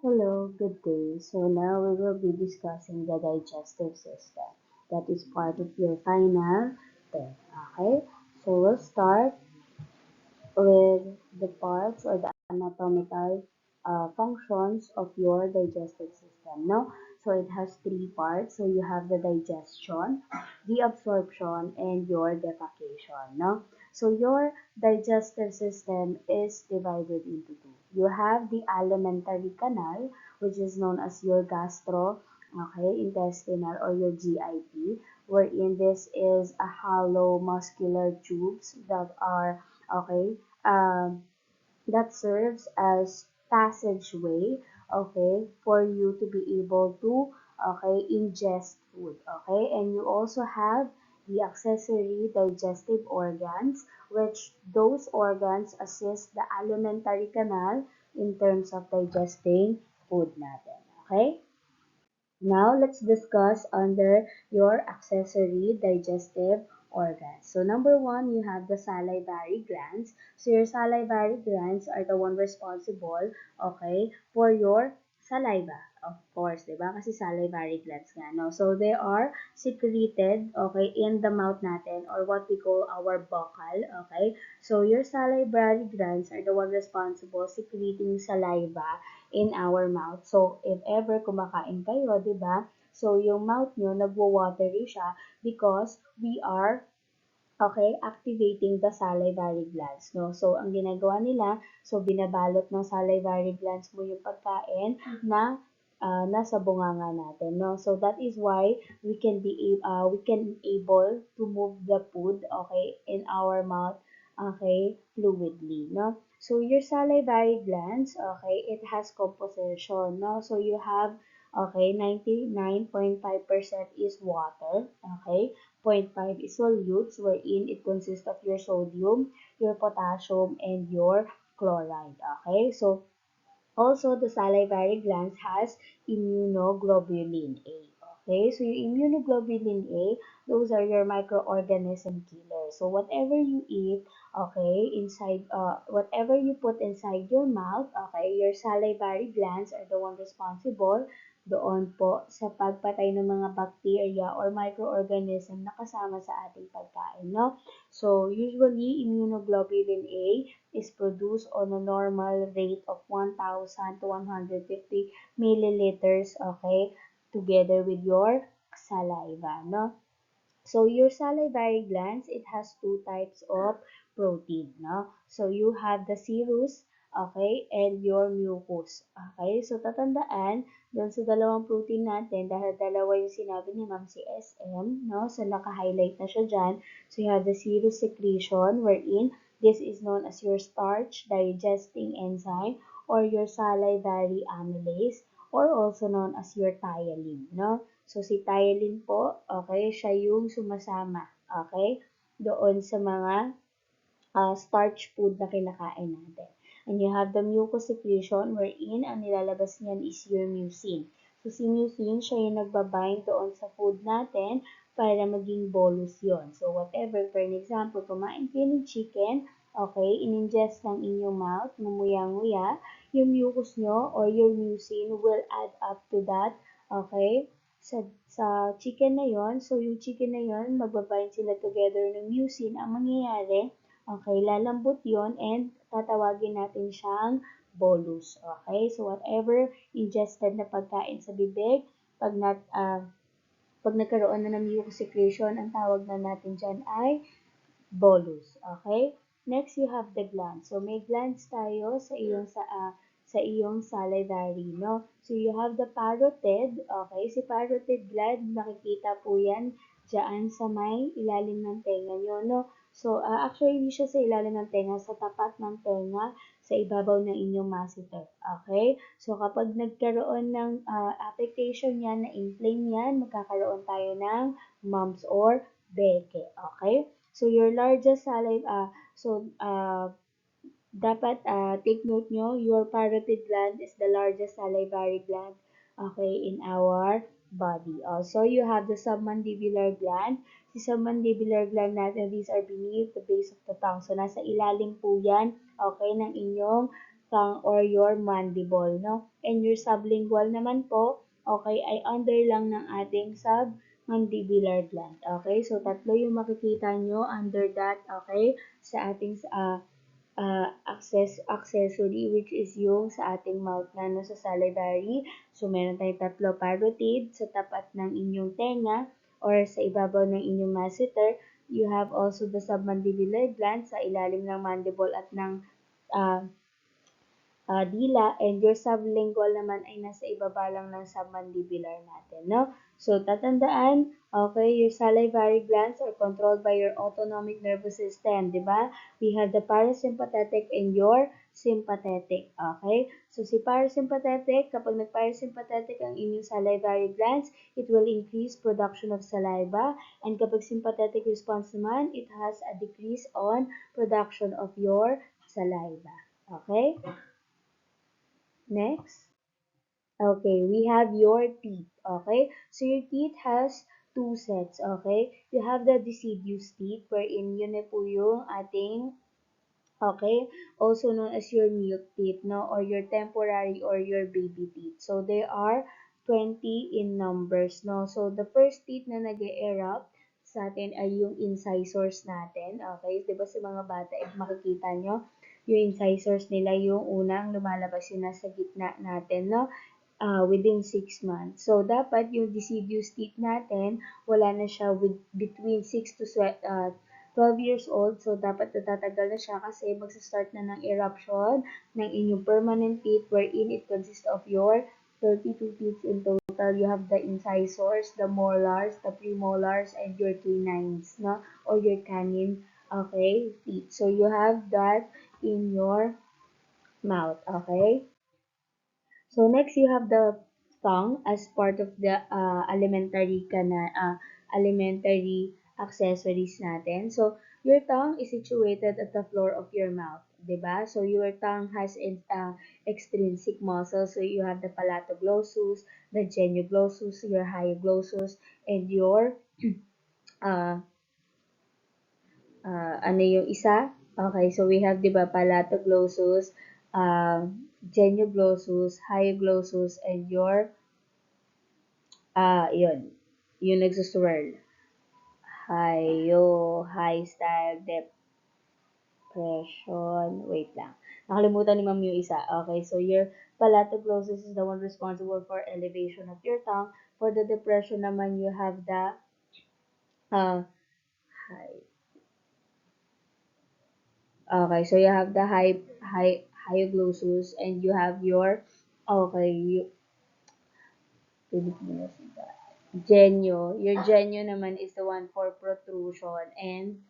Hello, good day. So now we will be discussing the digestive system. That is part of your final test. Okay? So we'll start with the parts or the anatomical functions of your digestive system. No? So it has three parts. So you have the digestion, the absorption, and your defecation. No? So your digestive system is divided into two. You have the alimentary canal, which is known as your intestinal or your GIT, wherein this is a hollow muscular tubes that are okay um, that serves as passageway, okay, for you to be able to, okay, ingest food, okay, and you also have the accessory digestive organs, which those organs assist the alimentary canal in terms of digesting food natin, okay. Now let's discuss under your accessory digestive organs. So number one, you have the salivary glands. So your salivary glands are the one responsible, okay, for your saliva. Of course, di ba? Kasi salivary glands nga, no? So they are secreted, okay, in the mouth natin or what we call our buccal, okay? So your salivary glands are the one responsible secreting saliva in our mouth. So, if ever kumakain kayo, di ba? So, yung mouth nyo, nagwo-watery siya because we are activating the salivary glands, no? So, ang ginagawa nila, so binabalot ng salivary glands mo yung pagkain na nasa bunganga natin, no? So, that is why we can able to move the food, okay, in our mouth, okay, fluidly, no? So, your salivary glands, okay, it has composition, no? So, you have, okay, 99.5% is water, okay? Zero point 0.5 is solutes wherein it consists of your sodium, your potassium, and your chloride. Okay, so also the salivary glands has immunoglobulin A. Okay, so your immunoglobulin A, those are your microorganism killers. So whatever you eat, okay, whatever you put inside your mouth, okay, your salivary glands are the one responsible doon po sa pagpatay ng mga bacteria or microorganism na kasama sa ating pagkain, no? So, usually, immunoglobulin A is produced on a normal rate of 1,000 to 150 milliliters, okay, together with your saliva, no? So your salivary glands, it has two types of protein, no? So you have the serous, okay, and your mucus, okay? So tatandaan, doon sa dalawang protein natin, dahil dalawa yung sinabi ni Ma'am si SM, no? So naka-highlight na siya dyan. So you have the serous secretion, wherein this is known as your starch digesting enzyme or your salivary amylase or also known as your thiolin, no? So, si thiolin po, okay, siya yung sumasama, okay, doon sa mga starch food na kinakain natin. And you have the mucus secretion wherein ang nilalabas niyan is your mucin. So, si mucin, siya yung nagbabind doon sa food natin para maging bolus yon. So, whatever, for an example, kumain kayo ng chicken, okay, in-ingest ng inyong mouth, namuyang-nguya, yung mucus nyo or your mucin will add up to that, okay, sa chicken na yon. So, yung chicken na yon, magbabind sila together ng mucin. Ang mangyayari, okay, lalambot yon and tatawagin natin siyang bolus. Okay, so whatever ingested na pagkain sa bibig, pag, pag nagkaroon na ng mucus secretion, ang tawag na natin dyan ay bolus. Okay? Next, you have the glands. So, may glands tayo sa iyong salivary, no? So, you have the parotid. Okay? Si parotid gland, nakikita po yan dyan sa may ilalim ng tenga nyo, no? So, actually, hindi siya sa ilalim ng tenga, sa tapat ng tenga, sa ibabaw ng inyong masseter. Okay? So, kapag nagkaroon ng affectation yan, na-inflame yan, magkakaroon tayo ng mumps or beke. Okay? So, your largest dapat take note nyo, your parotid gland is the largest salivary gland, okay, in our body. Also, you have the submandibular gland. Si submandibular gland natin, these are beneath the base of the tongue. So, nasa ilalim po yan, okay, ng inyong tongue or your mandible, no? And your sublingual naman po, okay, ay under lang ng ating submandibular gland. Okay, so tatlo yung makikita nyo under that, okay, sa ating accessory which is yung sa ating mouth na nasa salivary. So, meron tayong tatlo parotid sa tapat ng inyong tenga or sa ibabaw ng inyong masseter. You have also the submandibular gland sa ilalim ng mandible at ng uh, dila, and your sublingual naman ay nasa ibaba lang ng submandibular natin, no? So, tatandaan, okay, your salivary glands are controlled by your autonomic nervous system, di ba? We have the parasympathetic and your sympathetic, okay? So, si parasympathetic, kapag nag-parasympathetic ang inyong salivary glands, it will increase production of saliva, and kapag sympathetic response naman, it has a decrease on production of your saliva, okay? Next. Okay, we have your teeth. Okay, so your teeth has two sets. Okay, you have the deciduous teeth wherein yun na po yung ating, okay, also known as your milk teeth, no, or your temporary or your baby teeth. So there are 20 in numbers, no. So the first teeth na nag-erupt sa atin ay yung incisors natin. Okay, 'di ba sa mga bata, if makikita nyo, yung incisors nila yung unang lumalabas yun nasa gitna natin, no, within 6 months. So, dapat yung deciduous teeth natin, wala na siya between 6 to 12 years old. So, dapat natatagal na siya kasi magsa-start na ng eruption ng inyong permanent teeth wherein it consists of your 32 teeth in total. You have the incisors, the molars, the premolars, and your canines, no? Or your canine, okay, teeth. So, you have that in your mouth, okay? So next, you have the tongue as part of the alimentary accessories natin. So your tongue is situated at the floor of your mouth, 'di ba? So your tongue has extrinsic muscles. So you have the palatoglossus, the genioglossus, your hyoglossus, and your uh, ano yung isa? Okay, so we have, 'di ba, palatoglossus, genioglossus, hyoglossus, and your yun, yung nagsuswirl. High style, depression, wait lang. Nakalimutan ni ma'am yung isa. Okay, so your palatoglossus is the one responsible for elevation of your tongue. For the depression naman, you have the uh, high. Okay, so you have the hyoglossus, and you have your, okay, Filipino sila. Genyo. Your genyo naman is the one for protrusion, and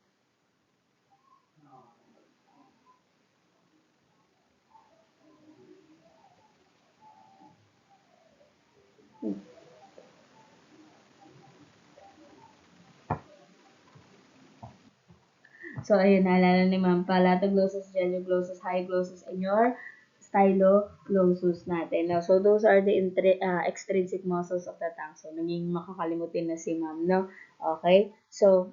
so ayun, naalala ni ma'am, palatoglossus, genioglossus, hyoglossus, and your styloglossus natin. Now, so those are the extrinsic muscles of the tongue. So naging makakalimutin na si ma'am, no? Okay? So,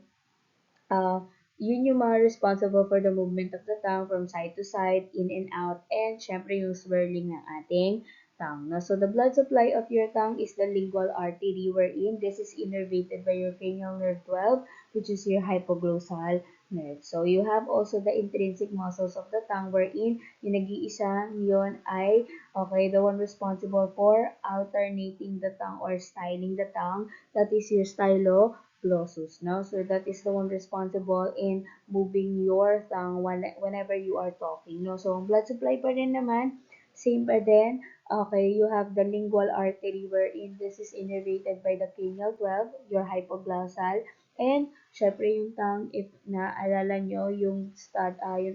uh, yun yung mga responsible for the movement of the tongue from side to side, in and out, and syempre yung swirling ng ating tongue. No? So, the blood supply of your tongue is the lingual artery wherein this is innervated by your cranial nerve 12, which is your hypoglossal nerve. So, you have also the intrinsic muscles of the tongue wherein yung nag-iisa yun ay, okay, the one responsible for alternating the tongue or styling the tongue, that is your styloglossus, no? So that is the one responsible in moving your tongue whenever you are talking, no? So, ang blood supply pa rin naman, same pa din. Okay, you have the lingual artery wherein this is innervated by the cranial 12, your hypoglossal, and syempre yung tongue, if naalala nyo yung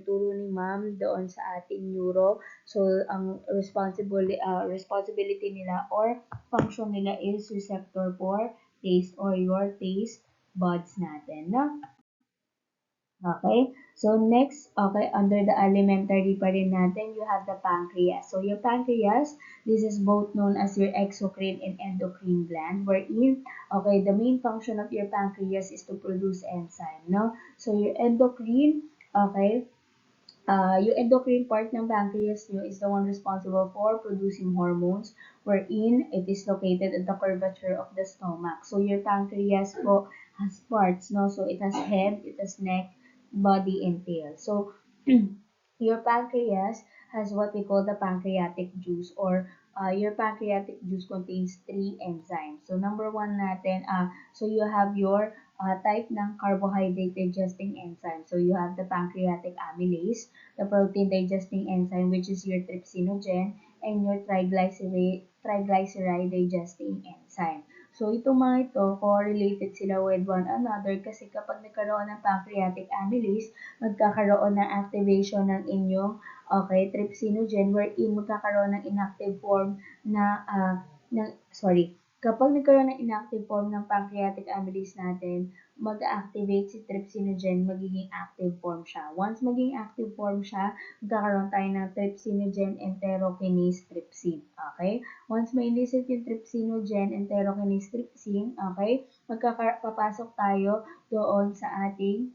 turo ni ma'am doon sa ating neuro, so ang responsibility nila or function nila is receptor for taste or your taste buds natin, no? Okay? So, next, okay, under the alimentary pa rin natin, you have the pancreas. So, your pancreas, this is both known as your exocrine and endocrine gland, wherein, okay, the main function of your pancreas is to produce enzyme, no? So, your endocrine, okay, yung endocrine part ng pancreas nyo is the one responsible for producing hormones wherein it is located at the curvature of the stomach. So your pancreas po has parts, no? So it has head, it has neck, body, and tail. So your pancreas has what we call the pancreatic juice or your pancreatic juice contains three enzymes. So number one natin, so you have your type ng carbohydrate digesting enzyme. So you have the pancreatic amylase, the protein digesting enzyme which is your trypsinogen, and your triglyceride digesting enzyme. So itong mga ito, correlated sila with one another kasi kapag nagkaroon ng pancreatic amylase, magkakaroon ng activation ng inyong trypsinogen wherein magkakaroon ng inactive form na kapag nagkaroon ng inactive form ng pancreatic amylase natin, mag-activate si trypsinogen, magiging active form siya. Once maging active form siya, magkakaroon tayo ng trypsinogen enterokinase trypsin. Okay? Once may elicit yung trypsinogen enterokinase trypsin, okay, papasok tayo doon sa ating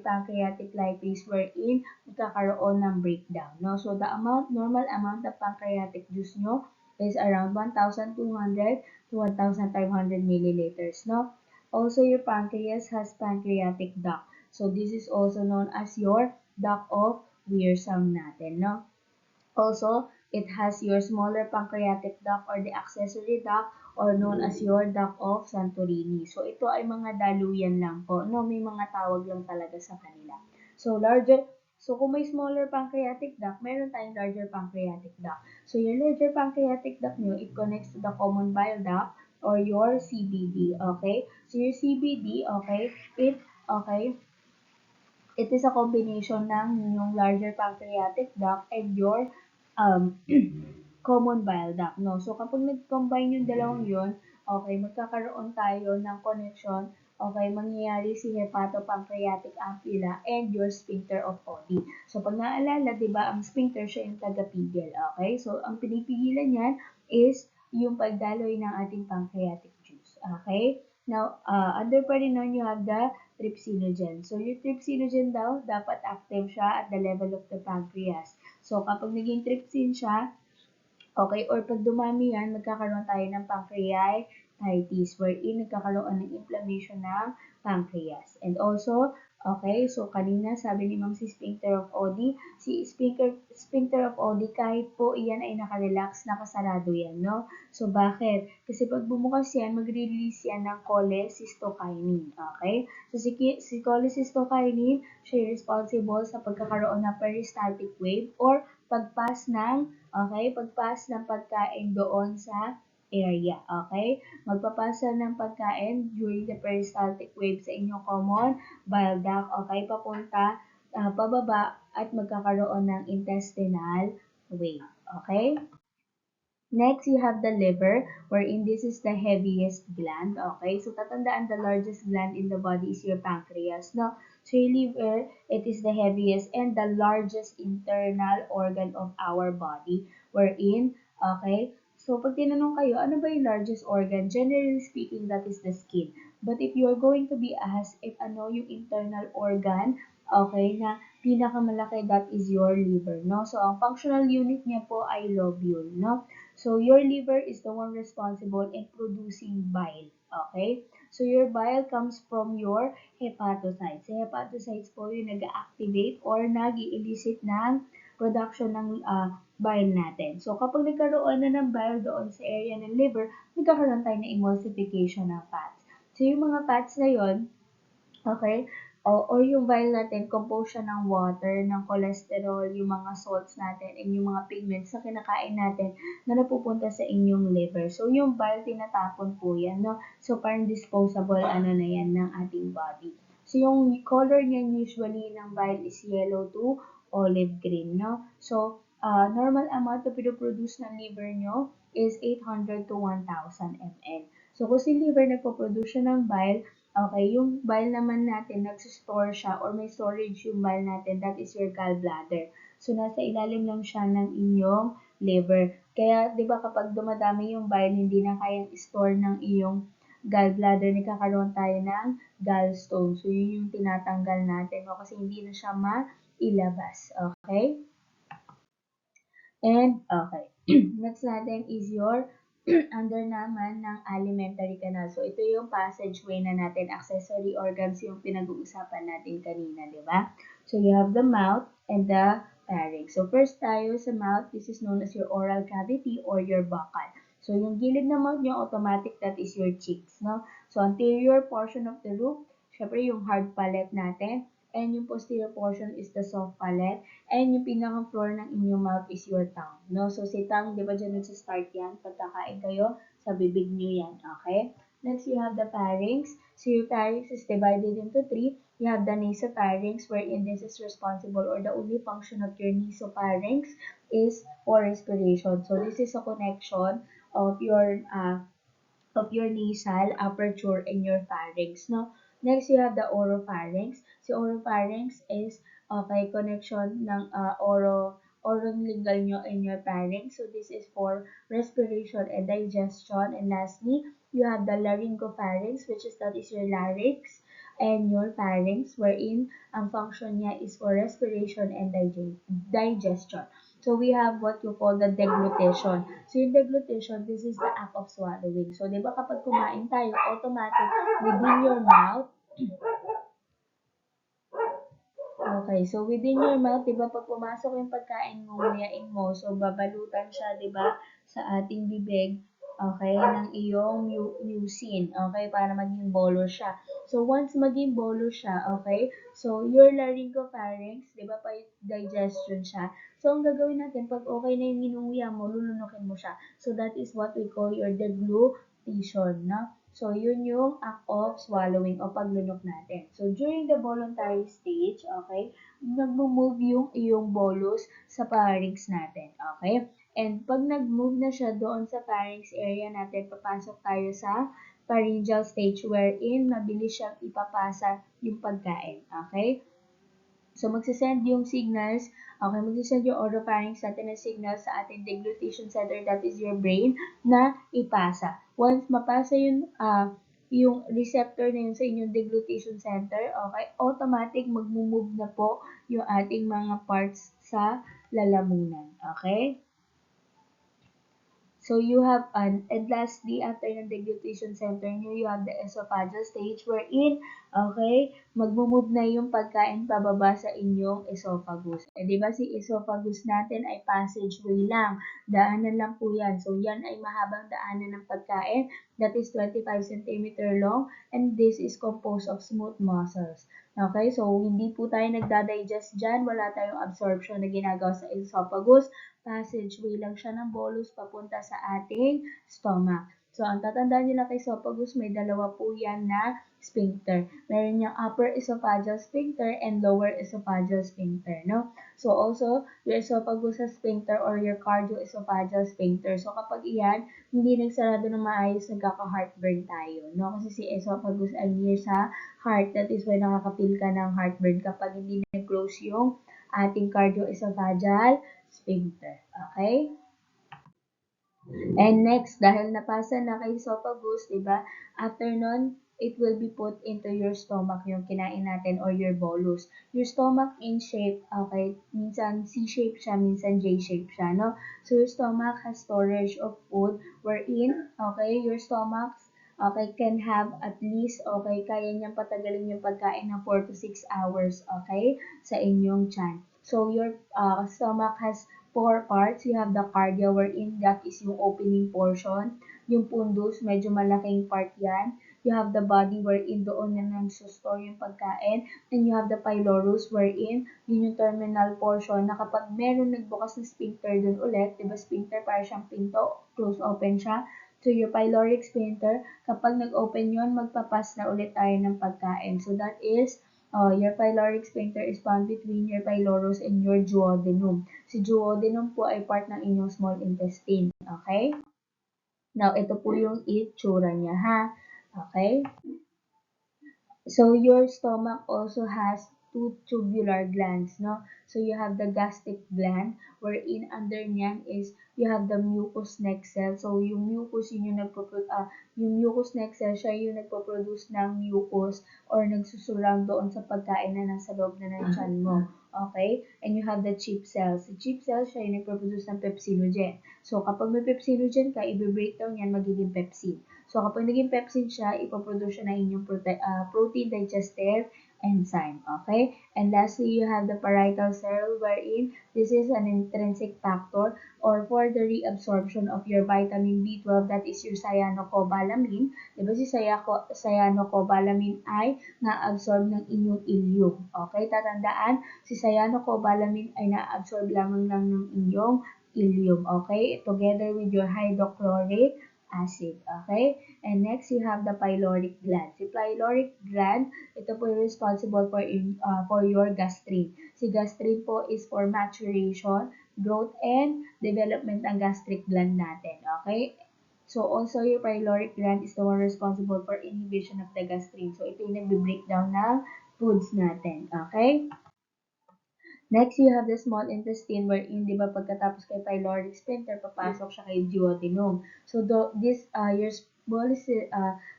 pancreatic lipase wherein magkakaroon ng breakdown. No? So, the normal amount of pancreatic juice nyo is around 1,200 to 1,500 milliliters. No? Also, your pancreas has pancreatic duct. So, this is also known as your duct of Wiersam natin. No? Also, it has your smaller pancreatic duct or the accessory duct or known as your duct of Santorini. So, ito ay mga daluyan lang po. No, may mga tawag lang talaga sa kanila. So, kung may smaller pancreatic duct, meron tayong larger pancreatic duct. So, your larger pancreatic duct nyo, it connects to the common bile duct or your CBD, okay? So, your CBD, okay, it is a combination ng yung larger pancreatic duct and your um, common bile duct, no? So, kapag nag-combine yung dalawang yun, okay, magkakaroon tayo ng connection, okay, mangyayari si hepatopancreatic ampulla and your sphincter of Oddi. So, pag naalala, di ba, ang sphincter siya yung tagapigil, okay? So, ang pinipigilan yan is yung pagdaloy ng ating pancreatic juice, okay? Now, under pa rin nun, you have the trypsinogen. So, yung trypsinogen daw, dapat active siya at the level of the pancreas. So, kapag naging trypsin siya, okay, or pag dumami yan, magkakaroon tayo ng pancreatitis wherein nagkakaroon ng inflammation ng pancreas. And also, okay, so kanina sabi ni Ma'am si sphincter of Oddi, si sphincter of Oddi kahit po iyan ay nakarelax, nakasarado yan, no? So bakit? Kasi pag bumukas yan, magre-release yan ng cholecystokinin, okay? So si cholecystokinin, siya responsible sa pagkakaroon ng peristaltic wave or pagpas ng pagpas ng pagkain doon sa area, okay? Magpapasa ng pagkain during the peristaltic wave sa inyong common bile duct, okay? Papunta, pababa at magkakaroon ng intestinal wave, okay? Next, you have the liver, wherein this is the heaviest gland. Okay, so tatandaan the largest gland in the body is your pancreas. No, so your liver, it is the heaviest and the largest internal organ of our body. Wherein, okay, so pag tinanong kayo, ano ba yung largest organ? Generally speaking, that is the skin. But if you are going to be asked if ano yung internal organ, okay, na pinakamalaki, that is your liver, no? So, ang functional unit niya po ay lobule, no? So, your liver is the one responsible in producing bile. Okay? So, your bile comes from your hepatocytes. Sa hepatocytes po yung nag-activate or nag-elicit ng production ng bile natin. So, kapag nagkaroon na ng bile doon sa area ng liver, nagkakaroon tayo ng emulsification ng fats. So, yung mga fats na yon, okay? Or yung bile natin, composed siya ng water, ng cholesterol, yung mga salts natin, and yung mga pigments na kinakain natin na napupunta sa inyong liver. So, yung bile, tinatapon po yan, no? So, parang disposable, ano na yan, ng ating body. So, yung color niyan usually ng bile is yellow to olive green, no? So, normal amount na pinoproduce ng liver nyo is 800 to 1,000 ml. So, kung si liver nagpo-produce siya ng bile, okay, yung bile naman natin, nagsistore siya or may storage yung bile natin, that is your gallbladder. So, nasa ilalim lang siya ng inyong liver. Kaya, di ba kapag dumadami yung bile, hindi na kayang store ng iyong gallbladder, nagkakaroon tayo ng gallstone. So, yun yung tinatanggal natin, no? Kasi hindi na siya ilabas. Okay? And, okay. Next natin is your under naman ng alimentary canal. So, ito yung passageway na natin, accessory organs yung pinag-uusapan natin kanina, di ba? So, you have the mouth and the pharynx. So, first tayo sa mouth, this is known as your oral cavity or your buccal. So, yung gilid ng mouth nyo, automatic, that is your cheeks, no? So, anterior portion of the roof, syempre yung hard palate natin, and yung posterior portion is the soft palate. And yung pinaka-floor ng inyong mouth is your tongue, no? So, si tongue, di ba dyan nagsa-start yan? Pagkakain kayo, sa bibig nyo yan, okay? Next, you have the pharynx. So, your pharynx is divided into three. You have the nasopharynx, wherein this is responsible, or the only function of your nasopharynx is for respiration. So, this is a connection of your nasal aperture and your pharynx, no? Next, you have the oropharynx. So, oropharynx is connection ng orolingal nyo and your pharynx. So, this is for respiration and digestion. And lastly, you have the laryngopharynx, which is that is your larynx and your pharynx, wherein ang function niya is for respiration and digestion. So, we have what you call the deglutition. So, yung deglutition, this is the act of swallowing. So, di ba kapag kumain tayo, automatic within your mouth, okay, so within your mouth, di ba pag pumasok yung pagkain mo, nguyain mo, so babalutan siya, di ba, sa ating bibig, okay, ng iyong mucin, okay, para maging bolus siya. So, once maging bolus siya, okay, so your laryngopharynx, di ba, pa digestion siya. So, ang gagawin natin, pag okay na yung minunguya mo, lulunukin mo siya. So, that is what we call your deglutition, no? So, yun yung act of swallowing o paglunok natin. So, during the voluntary stage, okay, nag-move yung iyong bolus sa pharynx natin, okay? And pag nag-move na siya doon sa pharynx area natin, papasok tayo sa pharyngeal stage wherein mabilis siyang ipapasa yung pagkain, okay? So, magsisend yung signals, okay, magsisend yung oropharynx natin ng signal sa ating deglutition center, that is your brain, na ipasa. Once mapasa yung receptor na yun sa inyong deglutition center, okay, automatic mag-move na po yung ating mga parts sa lalamunan, okay? So, you have, and lastly, after ng deglutition center nyo, you have the esophageal stage wherein, okay, magmumove na yung pagkain pababa sa inyong esophagus. Eh, di ba si esophagus natin ay passageway lang. Daanan lang po yan. So, yan ay mahabang daanan ng pagkain that is 25 cm long, and this is composed of smooth muscles. Okay, so hindi po tayo nagda-digest dyan. Wala tayong absorption na ginagawa sa esophagus. Passageway lang siya ng bolus papunta sa ating stomach. So, ang tatandaan nila kay esophagus, may dalawa po yan na sphincter. Meron yung upper esophageal sphincter and lower esophageal sphincter, no? So, also, your esophagus sphincter or your cardioesophageal sphincter. So, kapag iyan, hindi nagsarado ng maayos, nagkaka-heartburn tayo, no? Kasi si esophagus ay near sa heart. That is why nakaka-feel ka ng heartburn kapag hindi nag-close yung ating cardioesophageal sphincter. Okay? And next, dahil napasa na kay esophagus, diba? After nun, it will be put into your stomach, yung kinain natin, or your bolus. Your stomach in shape, okay, minsan C-shape siya, minsan J-shape siya, no? So, your stomach has storage of food wherein, okay, your stomach, okay, can have at least, okay, kaya niyang patagalin yung pagkain ng 4 to 6 hours, okay, sa inyong tiyan. So, your stomach has four parts. You have the cardia wherein that is yung opening portion. Yung pundus, medyo malaking part yan. You have the body wherein doon na nagsusstore yung pagkain. And you have the pylorus wherein yun yung terminal portion na kapag meron nagbukas na sphincter dun ulit, diba sphincter para siyang pinto, close open siya. So your pyloric sphincter, kapag nag-open yun, magpapas na ulit tayo ng pagkain. So that is your pyloric sphincter is found between your pylorus and your duodenum. Si duodenum po ay part ng inyong small intestine. Okay? Now, ito po yung itsura niya, ha? Okay? So, your stomach also has two tubular glands, no? So, you have the gastric gland, wherein under niyan is you have the mucous neck cell. So, yung mucus, yung mucous neck cell, siya yung nagpo-produce ng mucus or nagsusurround doon sa pagkain na nasa loob na ng tiyan mo. Okay? And you have the chip cells. Si chip cells, siya yung nagpo-produce ng pepsinogen. So, kapag may pepsinogen ka, i-breakdown yan, magiging pepsin. So, kapag naging pepsin siya, ipoproduce siya ng inyong protein digestive enzyme. Okay? And lastly, you have the parietal cell wherein this is an intrinsic factor or for the reabsorption of your vitamin B12, that is your cyanocobalamin. Diba si cyanocobalamin ay na-absorb ng inyong ileum. Okay? Tatandaan, si cyanocobalamin ay na-absorb lamang lang ng inyong ileum. Okay? Together with your hydrochloric acid. Okay? And next, you have the pyloric gland. Si pyloric gland, ito po yung responsible for your gastrin. Si gastrin po is for maturation, growth, and development ng gastric gland natin. Okay? So, also your pyloric gland is the one responsible for inhibition of the gastrin. So, ito yung nagbe-breakdown ng foods natin. Okay? Next, you have the small intestine wherein, di ba, pagkatapos kay pyloric sphincter, papasok siya kay duodenum. So, your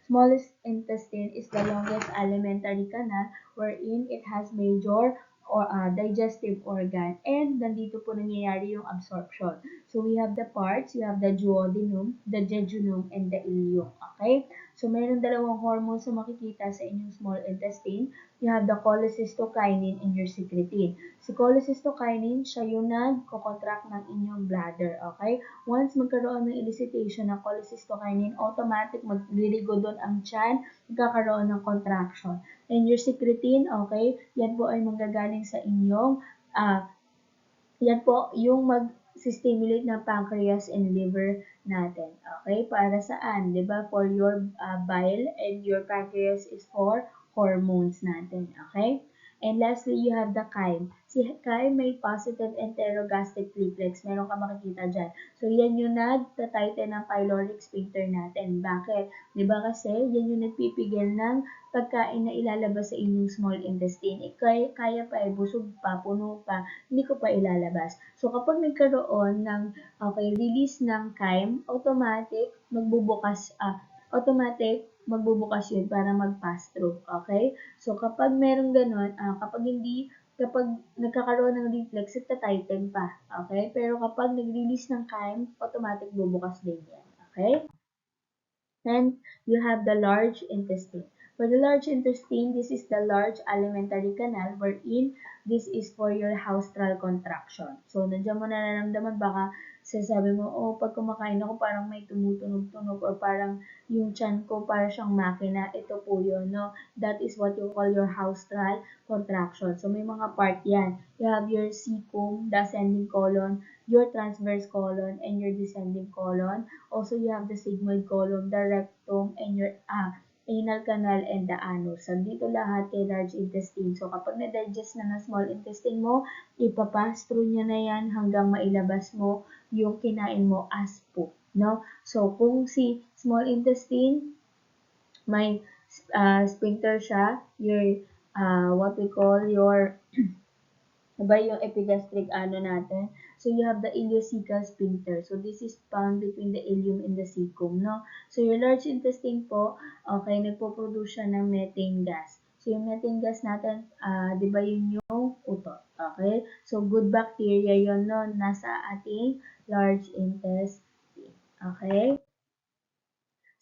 smallest intestine is the longest alimentary canal wherein it has major or digestive organ and nandito po nangyayari yung absorption. So, we have the parts, you have the duodenum, the jejunum, and the ileum. Okay? So, mayroon dalawang hormones na makikita sa inyong small intestine. You have the cholecystokinin and your secretin. Si cholecystokinin, siya yung nagko-contract ng inyong bladder, okay? Once magkaroon ng elicitation ng cholecystokinin, automatic magliligo doon ang tiyan, magkakaroon ng contraction. And your secretin, okay, yan po ay manggagaling sa inyong, yan po yung mag-stimulate ng pancreas and liver natin, okay? Para saan? Diba? For your bile, and your pancreas is for hormones natin, okay? And lastly, you have the chyme. Si chyme may positive enterogastric reflex. Meron ka makikita dyan. So, yan yung nagtatighten ng pyloric sphincter natin. Bakit? Diba kasi, yan yung nagpipigil ng pagkain na ilalabas sa inyong small intestine. Kaya pa busog pa, puno pa, hindi ko pa ilalabas. So, kapag nagkaroon ng, release ng chyme, magbubukas yun para mag-pass through. Okay? So, kapag meron ganun, kapag nagkakaroon ng reflex, ita-tighten pa. Okay? Pero kapag nag-release ng chyme, automatic bubukas din yan. Okay? And you have the large intestine. For the large intestine, this is the large alimentary canal wherein this is for your haustral contraction. So, nandiyan mo nararamdaman, baka sasabi mo, pag kumakain ako parang may tumutunog-tunog or parang yung tiyan ko parang siyang makina. Ito po yun, no? That is what you call your haustral contraction. So, may mga part yan. You have your cecum, the ascending colon, your transverse colon, and your descending colon. Also, you have the sigmoid colon, the rectum, and your anal canal, and the anus. So, dito lahat kay large intestine. So, kapag na-digest na ng small intestine mo, ipapass through niya na yan hanggang mailabas mo yung kinain mo as poop. No? So, kung si small intestine, may sphincter siya, your, what we call your diba yung epigastric natin? So, you have the ileocecal sphincter. So, this is found between the ileum and the cecum, no? So, your large intestine po, okay, nagpo-produce siya ng methane gas. So, yung methane gas natin, di ba yun yung utot, okay? So, good bacteria yun, no? Nasa ating large intestine, okay?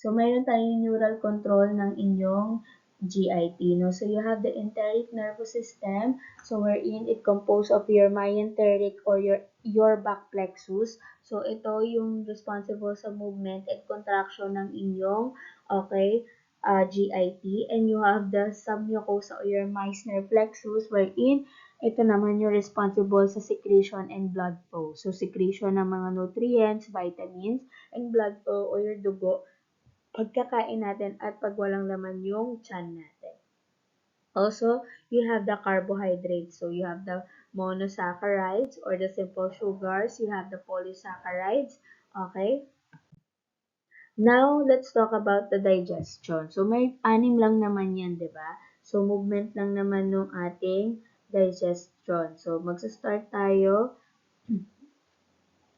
So, mayroon tayong neural control ng inyong GIT, no? So, you have the enteric nervous system, so wherein it composed of your myenteric or your back plexus. So, ito yung responsible sa movement and contraction ng inyong, okay, GIT. And you have the submucosa or your Meissner plexus, wherein ito naman yung responsible sa secretion and blood flow. So, secretion ng mga nutrients, vitamins, and blood flow o your dugo pagkakain natin at pag walang laman yung tiyan natin. Also, you have the carbohydrates. So, you have the monosaccharides or the simple sugars. You have the polysaccharides. Okay? Now, let's talk about the digestion. So, may anim lang naman yan, di ba? So, movement lang naman ng ating digestion. So, magsa-start tayo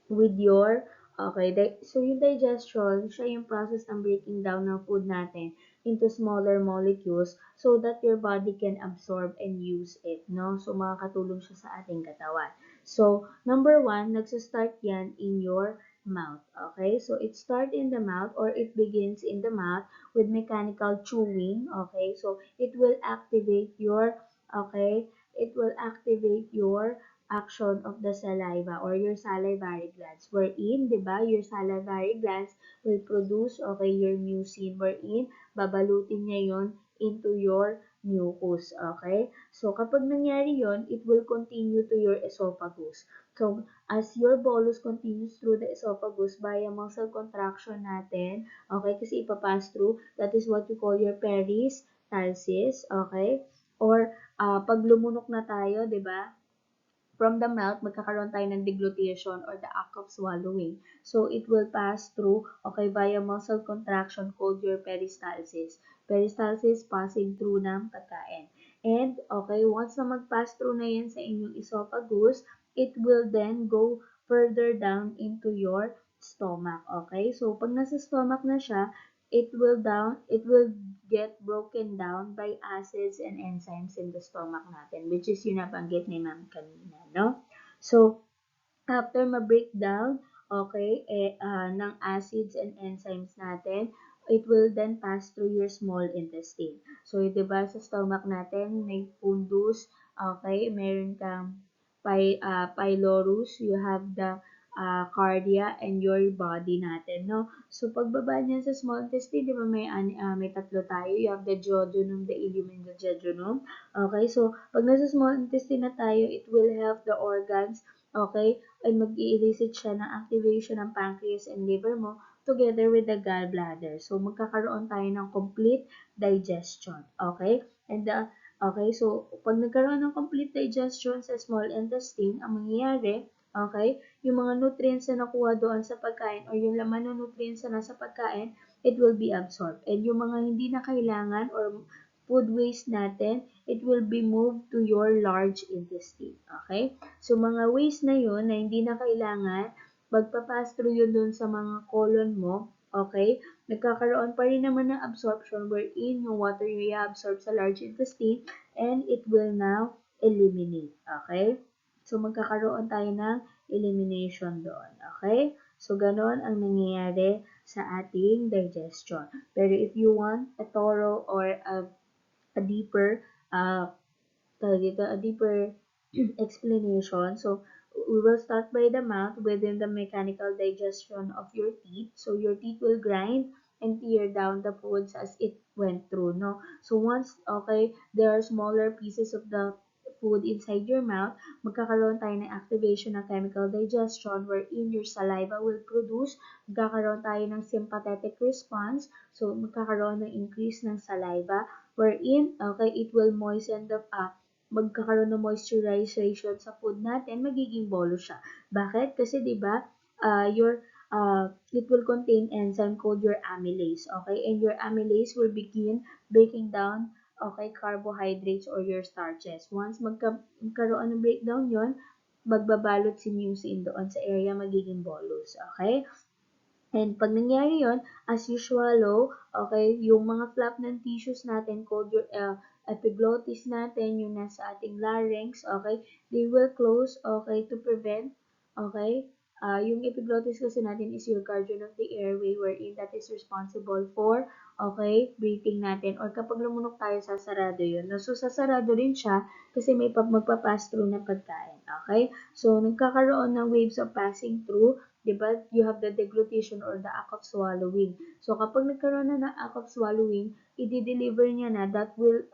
with your okay, so yung digestion, siya yung process ng breaking down ng food natin into smaller molecules so that your body can absorb and use it, no? So, makakatulong siya sa ating katawan. So, number one, nagsistart yan in your mouth, okay? So, it start in the mouth or it begins in the mouth with mechanical chewing, okay? So, it will activate your, okay, it will activate your action of the saliva or your salivary glands wherein, 'di ba, your salivary glands will produce okay your mucin wherein babalutin niya yon into your mucus, okay? So kapag nangyari yon, it will continue to your esophagus. So as your bolus continues through the esophagus via muscle contraction natin, okay, kasi ipapass through, that is what you call your peristalsis, okay? Or pag lumunok na tayo, 'di ba? From the mouth, magkakaroon tayo ng deglutition or the act of swallowing. So, it will pass through, okay, via muscle contraction called your peristalsis. Peristalsis passing through ng pagkain. And, okay, once na mag-pass through na yan sa inyong esophagus, it will then go further down into your stomach. Okay? So, pag nasa stomach na siya, it will get broken down by acids and enzymes in the stomach natin, which is yung nabanggit ni ma'am kanina, no? So, after ma-breakdown, okay, ng acids and enzymes natin, it will then pass through your small intestine. So, di ba sa stomach natin, may fundus, okay, meron kang pylorus, you have the cardia and your body natin, no? So, pagbaba niyan sa small intestine, di ba may tatlo tayo, you have the duodenum, the ileum, and the jejunum. Okay, so, pag nasa small intestine na tayo, it will help the organs, okay, and mag-i-elicit siya ng activation ng pancreas and liver mo together with the gallbladder. So, magkakaroon tayo ng complete digestion. Okay? Okay, so, pag nagkaroon ng complete digestion sa small intestine, ang mangyayari, okay, yung mga nutrients na nakuha doon sa pagkain or yung laman ng nutrients na nasa pagkain, it will be absorbed. And yung mga hindi na kailangan or food waste natin, it will be moved to your large intestine. Okay? So, mga waste na yun na hindi na kailangan, magpa-pass through yun dun sa mga colon mo, okay? Nagkakaroon pa rin naman ng absorption wherein yung water yung i-absorb sa large intestine and it will now eliminate, okay? So, magkakaroon tayo ng elimination doon, okay? So, ganon ang nangyayari sa ating digestion. Pero if you want a thorough or a deeper uh, a deeper explanation. So, we will start by the mouth within the mechanical digestion of your teeth. So, your teeth will grind and tear down the foods as it went through, no? So, once, okay, there are smaller pieces of the food inside your mouth, magkakaroon tayo ng activation ng chemical digestion wherein your saliva will produce, magkakaroon tayo ng sympathetic response, so magkakaroon ng increase ng saliva, wherein, okay, it will moisten the, magkakaroon ng moisturization sa food natin, magiging bolo siya. Bakit? Kasi 'di ba, it will contain enzyme called your amylase, okay? And your amylase will begin breaking down, okay, carbohydrates or your starches. Once magkaroon ng breakdown 'yon, magbabalot si mucin doon sa area, magiging bolus, okay? And pag nangyari yon, as you swallow, okay, yung mga flap ng tissues natin called your epiglottis natin, yung nasa ating larynx, okay, they will close, okay, to prevent, okay, yung epiglottis kasi natin is your guardian of the airway wherein that is responsible for, okay, breathing natin. Or kapag lumunok tayo, sasarado yun. No? So, sasarado rin siya kasi may magpa-pass through na pagkain, okay? So, nagkakaroon ng waves of passing through, 'di ba? You have the deglutition or the act of swallowing. So kapag nagkaroon na ng act of swallowing, i-deliver niya na, that will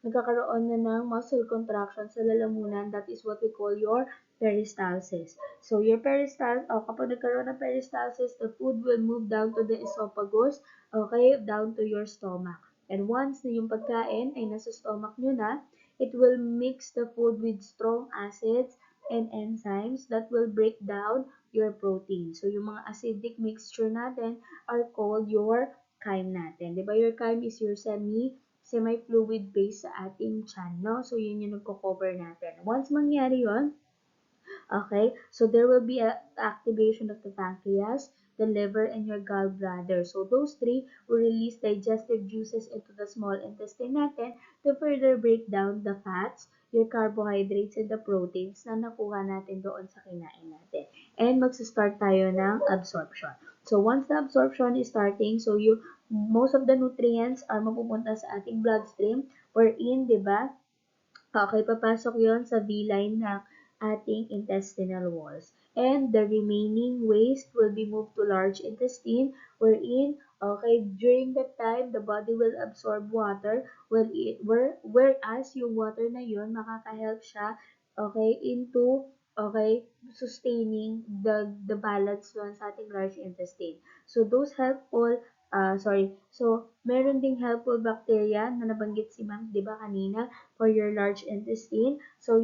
nagkakaroon na ng muscle contraction sa lalamunan, that is what we call your peristalsis. So your kapag nagkaroon ng peristalsis, the food will move down to the esophagus, okay, down to your stomach. And once na yung pagkain ay nasa stomach nyo na, it will mix the food with strong acids and enzymes that will break down your protein. So, yung mga acidic mixture natin are called your chyme natin. Di ba? Your chyme is your semi-fluid base sa ating tiyan, no? So, yun yung nagko-cover natin. Once mangyari yon, Okay, so there will be a activation of the pancreas, the liver, and your gallbladder. So those three will release digestive juices into the small intestine natin to further break down the fats, your carbohydrates, and the proteins na nakuha natin doon sa kinain natin. And magsa-start tayo ng absorption. So once the absorption is starting, so most of the nutrients are mapupunta sa ating bloodstream wherein, di ba, okay, papasok yon sa V-line ng ating intestinal walls. And the remaining waste will be moved to large intestine wherein, okay, during that time, the body will absorb water whereas yung water na yun, makaka-help siya, okay, into, okay, sustaining the balance doon sa ating large intestine. So, those helpful, so, meron ding helpful bacteria na nabanggit si ma'am, di ba kanina, for your large intestine. So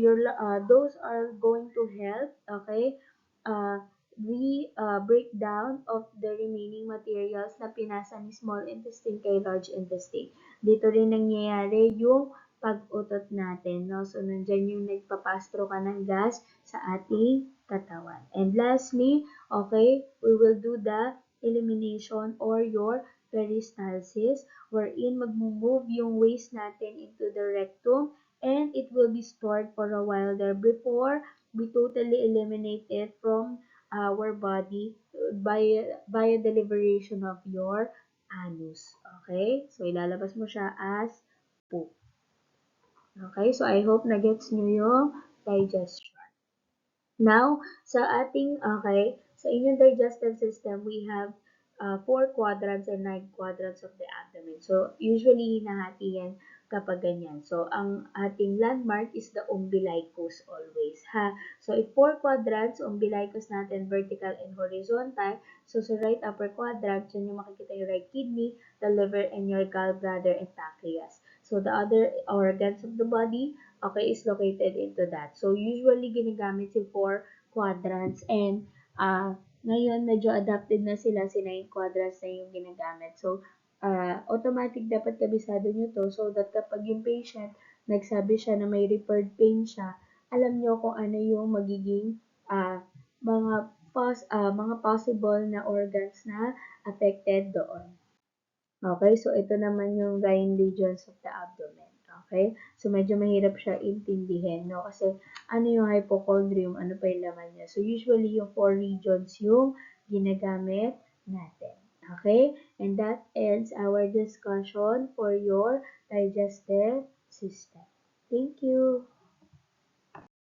those are going to help, okay, uh, the breakdown of the remaining materials na pinasa ni small intestine kay large intestine. Dito rin nangyayari yung pag-utot natin, no? So, nandyan yung nagpapastro ka ng gas sa ating katawan. And lastly, okay, we will do the elimination or your peristalsis wherein mag-move yung waste natin into the rectum and it will be stored for a while there before we totally eliminate it from our body by the liberation of your anus. Okay? So, ilalabas mo siya as poop. Okay? So, I hope na-gets nyo yung digestion. Now, sa ating, okay, sa inyong digestive system, we have four quadrants and nine quadrants of the abdomen. So, usually, hinahati yan kapag ganyan. So, ang ating landmark is the umbilicus always, ha? So, if four quadrants, umbilicus natin, vertical and horizontal. So, sa right upper quadrant, dyan yung makikita yung right kidney, the liver, and your gallbladder and pancreas. So, the other organs of the body, okay, is located into that. So, usually, ginagamit yung four quadrants and ngayon, medyo adapted na sila, si 9 quadrants na yung ginagamit. So, automatic dapat kabisado nyo to so that kapag yung patient nagsabi siya na may referred pain siya, alam nyo kung ano yung magiging mga possible na organs na affected doon. Okay, so ito naman yung gyne regions of the abdomen. Okay, so medyo mahirap siya intindihin, no? Kasi ano yung hypochondrium, ano pa yung laman niya. So usually yung four regions yung ginagamit natin. Okay, and that ends our discussion for your digestive system. Thank you.